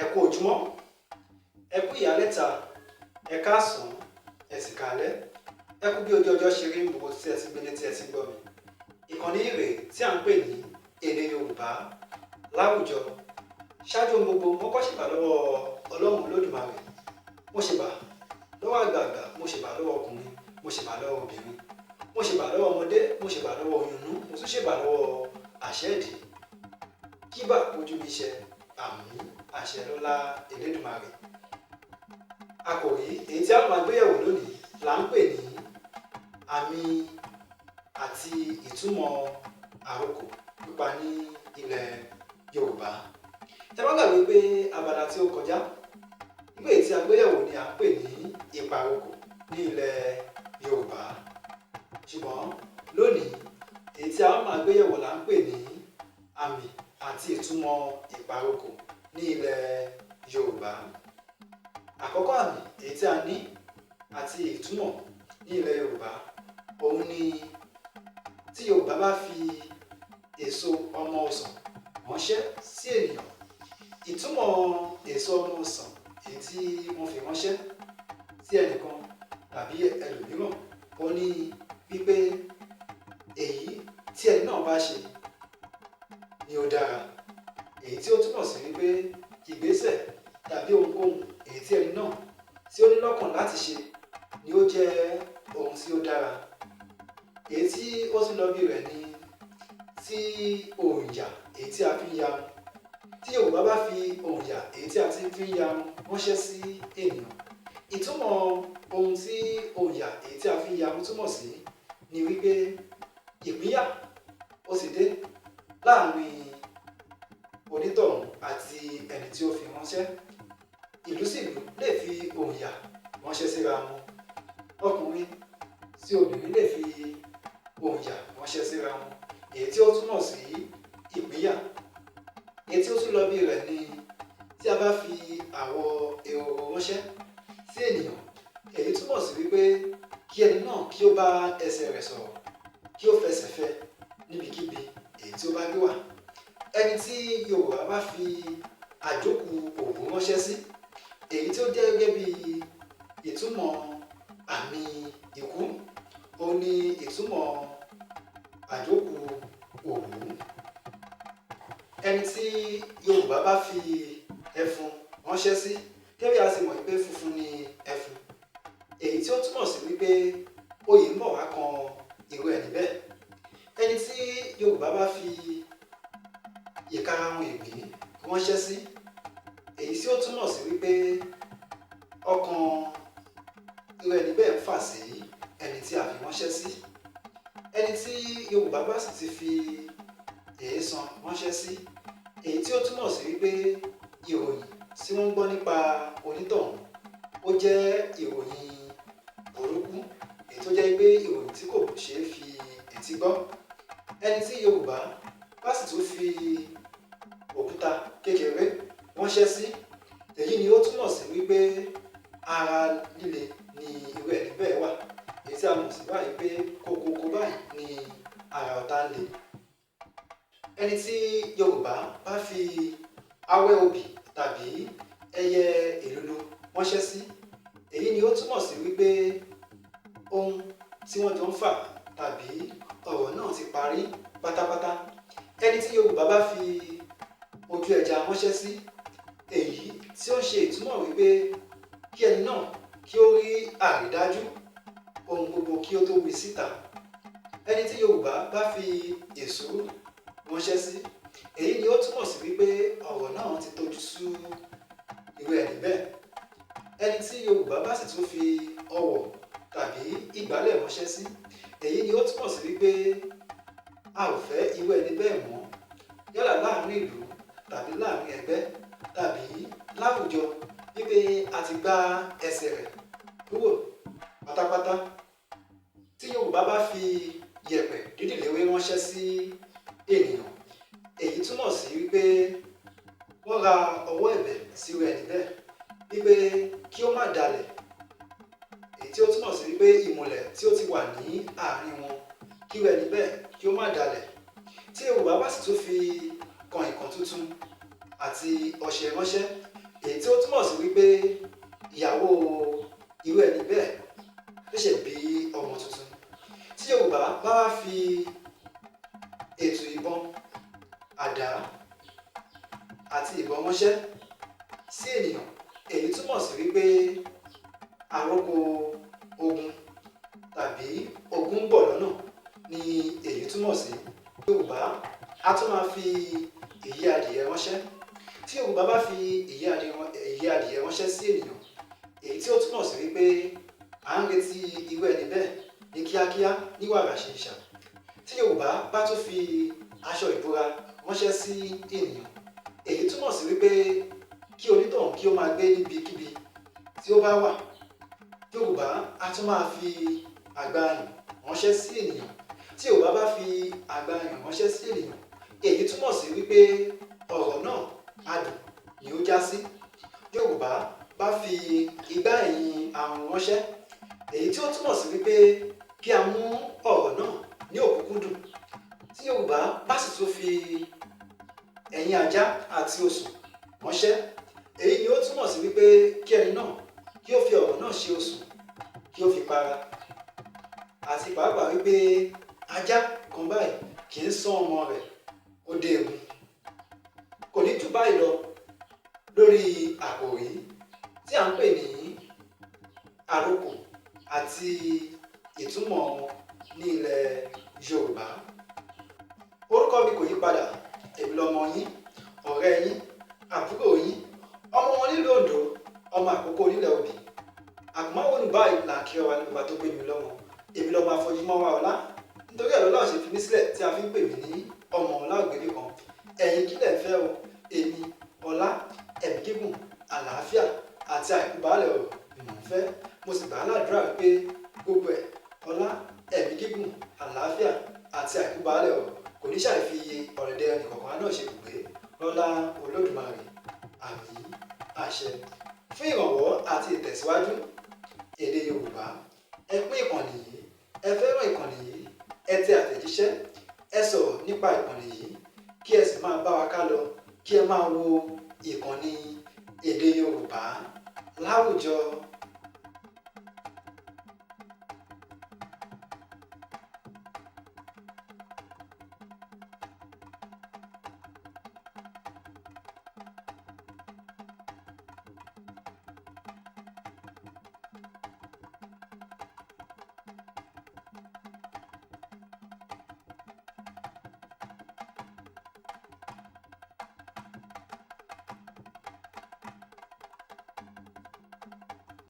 Ẹ kú ojúmọ́, ẹ kú ìyálẹ̀ta, ẹ káàsán, ẹ sì káalẹ́, ẹ kú bí ojú ọjọ́ ṣe rí ní gbogbo tí ẹ ti gbélé tí ẹ ti gbọ́ mi. Ìkànnì rèé tí à ń pè ní èdè Yorùbá láwùjọ. Ṣáájú ohun gbogbo, mo kọ́ ṣèbà lọ́wọ́ Ọlọ́run Olódùmarè. Mo ṣèbà lọ́wọ́ àgbààgbà, mo ṣèbà lọ́wọ́ ọkùnrin, mo ṣèbà lọ́wọ́ obìnrin, mo ṣèbà lọ́wọ́ ọmọdé, mo ṣèbà lọ́wọ́ oyúnnú, mo tún ṣèbà lọ́wọ́ àṣẹ́ẹ̀dì. Kíbà ojú mi ṣe àmì àṣẹ lọ́lá Elédùmarè. Àkòrí èyí tí a máa gbéyẹ̀wò lónìí là ń pè ní àmì àti ìtumọ̀ àrokò pípa ní ilẹ̀ Yorùbá. Ẹ má gbàgbé pé abala tí ó kọjá ìwé tí a gbéyẹ̀wò ni à ń pè ní ipa àrokò ní ilẹ̀ Yorùbá. Ṣùgbọ́n lónìí èyí tí a máa gbéyẹ̀wò là ń pè ní àmì àti ìtumọ̀ ipa àrokò ní ilẹ̀ Yorùbá. Àkọ́kọ́ àmì èyí tí a ní àti ìtumọ̀ ní ilẹ̀ Yorùbá òun ni tí Yorùbá bá fi èso ọmọ ọsàn ránṣẹ́ sí ènìyàn. Ìtumọ̀ èso ọmọ ọsàn èyí tí wọ́n fi ránṣẹ́ sí ẹnìkan tàbí ẹlòmíràn ó ní wípé èyí tí ẹni náà bá ṣe ni ó dára. Èyí tí ó túmọ̀ sí wípé ìgbésẹ̀ tàbí ohunkóhun èyí tí ẹni náà tí ó ní lọ́kàn láti ṣe ni ó jẹ́ ohun tí ó dára. Èyí tí ó tún lọ bí rẹ̀ ni tí òòyà èyí tí a fi ń yarun. Tí Yorùbá bá fi òòyà èyí tí a ti fi ń yarun ránṣẹ́ sí ènìyàn. Ìtumọ̀ ohun tí òòyà èyí tí a fi ń yarun túmọ̀ sí ni wípé ìpínyà ó sì dé láàrin onítọ̀hún àti ẹni tí ó fi ránṣẹ́. Ìlú sí ìlú lè fi òòyà ránṣẹ́ síra wọn. Ọkùnrin sí obìnrin lè fi òòyà ránṣẹ́ síra wọn. Èyí tí ó túmọ̀ sí ìpínyà. Èyí tí ó tún lọ bí rẹ̀ ni tí a bá fi àwọ̀ ehoro ránṣẹ́ sí ènìyàn. Èyí túmọ̀ sí wípé kí ẹni náà kí ó bá ẹsẹ̀ rẹ̀ sọ̀rọ̀, kí ó fẹsẹ̀ fẹ́ níbikíbi èyí tí ó bá gbé wà. Ẹni tí Yorùbá bá fi àjókù òwú ránṣẹ́ sí, èyí tí ó jẹ́ gẹ́gẹ́ bí ìtumọ̀ àmì ikú, ó ní ìtumọ̀ àjókù òwú. Ẹni tí Yorùbá bá fi ẹfun ránṣẹ́ sí, gẹ́gẹ́ bí a sì mọ̀ wípé funfun ni ẹfun, èyí tí ó túmọ̀ sí wípé oyè ń bọ̀ wá kan irú ẹni bẹ́ẹ̀. Ẹni tí Yorùbá bá fi ìkarahun ìgbín ránṣẹ́ sí, èyí tí ó túmọ̀ sí wípé ọkàn irú ẹni bẹ́ẹ̀ ń fà sí ẹni tí a fi ránṣẹ́ sí. Ẹni tí Yorùbá bá sì ti fi èèsàn ránṣẹ́ sí, èyí tí ó túmọ̀ sí wípé ìròyìn tí wọ́n ń gbọ́ nípa onítọ̀hún ó jẹ́ ìròyìn burúkú, èyí tó jẹ́ pé ìròyìn tí kò ṣeé fi etí gbọ́. Ẹni tí Yorùbá bá sì tún fi òkúta kékeré ránṣẹ́ sí, èyí ni ó túmọ̀ sí wípé ara líle ni irú ẹni bẹ́ẹ̀ wà. Èyí tí a mọ̀ sí báyìí pé kókókó báyìí ni ara ọ̀tá ń le. Ẹni tí Yorùbá bá fi awẹ́ obì tàbí ẹyẹ èlùlù ránṣẹ́ sí, èyí ni ó túmọ̀ sí wípé ohun tí wọ́n jọ ń fà tàbí ọ̀rọ̀ náà ti parí pátápátá. Ẹni tí Yorùbá bá fi ojú ẹja ránṣẹ́ sí, èyí tí ó ṣe ìtumọ̀ wípé kí ẹni náà kí ó rí àrídájú ohun gbogbo kí ó tó wí síta. Ẹni tí Yorùbá bá fi èsúrú ránṣẹ́ sí, èyí ni ó túmọ̀ sí wípé ọ̀rọ̀ náà ti tojú sú irú ẹni bẹ́ẹ̀. Ẹni tí Yorùbá bá sì tún fi ọwọ̀ tàbí ìgbálẹ̀ ránṣẹ́ sí, èyí ni ó túmọ̀ sí wípé a ò fẹ́ irú ẹni bẹ́ẹ̀ mọ́, yálà láàrin ìlú tàbí láàrin ẹgbẹ́ tàbí láwùjọ, wípé a ti gbá ẹsẹ̀ rẹ̀ kúrò pátápátá. Tí Yorùbá bá fi yẹ̀pẹ̀ dídìléwé ránṣẹ́ sí ènìyàn, èyí túmọ̀ sí wípé wọ́n ra ọwọ́ ẹ̀bẹ̀ sí irú ẹni bẹ́ẹ̀ wípé kí ó má dalẹ̀. Èyí tí ó túmọ̀ sí wípé ìmùlẹ̀ tí ó ti wà ní àárín wọn kí irú ẹni bẹ́ẹ̀ kí ó má dalẹ̀. Tí Yorùbá bá sì tún fi kànìkàn tuntun àti ọṣẹ ránṣẹ́, èyí tí ó túmọ̀ sí wípé ìyàwó irú ẹni bẹ́ẹ̀ ṣẹ̀ṣẹ̀ bí ọmọ tuntun. Tí Yorùbá bá wá fi ètò ìbọn, àdá àti ìbọn ránṣẹ́ sí ènìyàn, èyí túmọ̀ sí wípé àròkọ ogun tàbí ogun ń bọ̀ lọ́nà ni èyí túmọ̀ sí. Yorùbá á tún máa fi ìyẹ́ adìyẹ ránṣẹ́. Tí Yorùbá bá fi ìyẹ́ adìyẹ ránṣẹ́ sí ènìyàn, èyí tí ó túmọ̀ sí wípé à ń retí irú ẹni bẹ́ẹ̀ ní kíákíá ní wàrà ṣìṣà. Tí Yorùbá bá tún fi aṣọ ìbora ránṣẹ́ sí ènìyàn, èyí túmọ̀ sí wípé kí onítọ̀hún kí ó máa gbé níbikíbi tí ó bá wà. Yorùbá á tún máa fi àgbàyìn ránṣẹ́ sí ènìyàn. Tí Yorùbá bá fi àgbàyìn ránṣẹ́ sí ènìyàn, èyí túmọ̀ sí wípé ọ̀rọ̀ náà adùn ni ó já sí. Yorùbá bá fi igbá ẹ̀yìn àrùn ránṣẹ́, èyí tí ó túmọ̀ sí wípé kí a mú ọ̀rọ̀ náà ní òkúnkúndùn. Tí Yorùbá bá sì tún fi ẹ̀yìn ajá àti osùn ránṣẹ́, èyí ni ó túmọ̀ sí wípé kí ẹni náà kí ó fi ọ̀rọ̀ náà ṣe osùn, kí ó fi para. Àti pàápàá wípé ajá kan báyìí kì í ṣán ọmọ rẹ̀ ó dé egun. Kò ní jù báyìí lọ lórí àkòrí tí à ń pè ní àròkọ àti ìtumọ̀ wọn ní ilẹ̀ Yorùbá. Orúkọ mi kò yí padà, èmi lọmọ yín, ọ̀rẹ́ yín, àbúrò yín, ọmọ wọn nílùú Oǹdó, ọmọ àkókò nílẹ̀ Òbí. Àkùnmáwo ní báyìí là ń kí ọba ní bàbá tó gbé mi lọ́mọ. Èmi lọ́mọ afọjúmọ́ wa ọlá. Nítorí ẹ̀rọ náà ṣe fi mí sílẹ̀ tí a fi ń pè mí ní ọmọ ọlá ògbébí kan. Ẹ̀yin kílẹ̀ fẹ́ o, èmi ọlá, ẹ̀mí gígùn, àlàáfíà àti àìkú baálẹ̀ ọ̀rọ̀ ni mò ń fẹ́. Mo sì gbà á ládùúrà wípé gbogbo ẹ̀, ọlá, ẹ̀mí gígùn, àlàáfíà àti àìkú baálẹ̀ ọ̀rọ̀ kò ní ṣàì fi ọ̀rẹ́dẹ́ ẹnìkọ̀ọ̀kan náà ṣe ibùgbé lọ́lá Olódùmarè. Àmín, àṣẹ. Fún ìrànwọ́ àti ìtẹ̀síwájú èdè Yorùbá, ẹ pín ìkànnì yìí, ẹ fẹ́ràn ìkànnì yìí, ẹ tẹ àtẹ̀jíṣẹ́, ẹ sọ̀rọ̀ nípa ìkànnì yìí, kí ẹ sì máa bá wa ká lọ, kí ẹ máa wo ìkànnì èdè Yorùbá Láwùjọ.